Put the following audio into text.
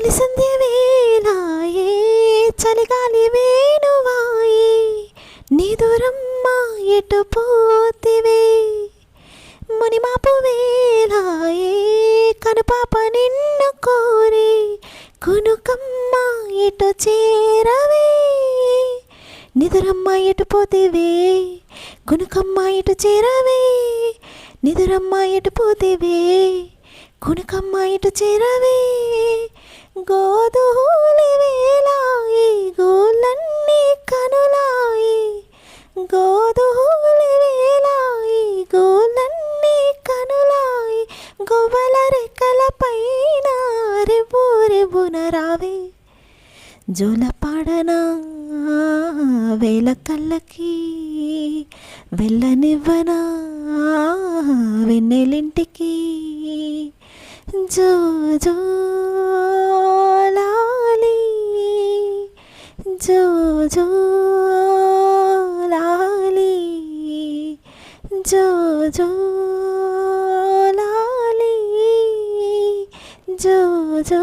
తొలి సంధ్య వేళాయే చలిగాలి వేణువాయే నిదురమ్మ ఎటు పోతివే మునిమాపు వేళాయే కనుపాప నిన్ను కోరి కునుకమ్మ ఎటు చేరవే నిదురమ్మ ఎటు పోతివే కునుకమ్మ ఎటు చేరవే నిదురమ్మ ఎటు పోతివే కునుకమ్మ ఇటు చేరవే గోధూళి వేళాయి గోళ్ళన్నీ కనులాయి గోధూళి వేళాయి గోళ్ళన్నీ కనులాయి గోవల రెక్కల పైన రేపు రేపున రావే జోలపాడనా వేల కళ్ళకి వెళ్ళనివ్వనా వెన్నెలింటికి జో జో లాలి జో జో లాలి జో జో లాలి జో జో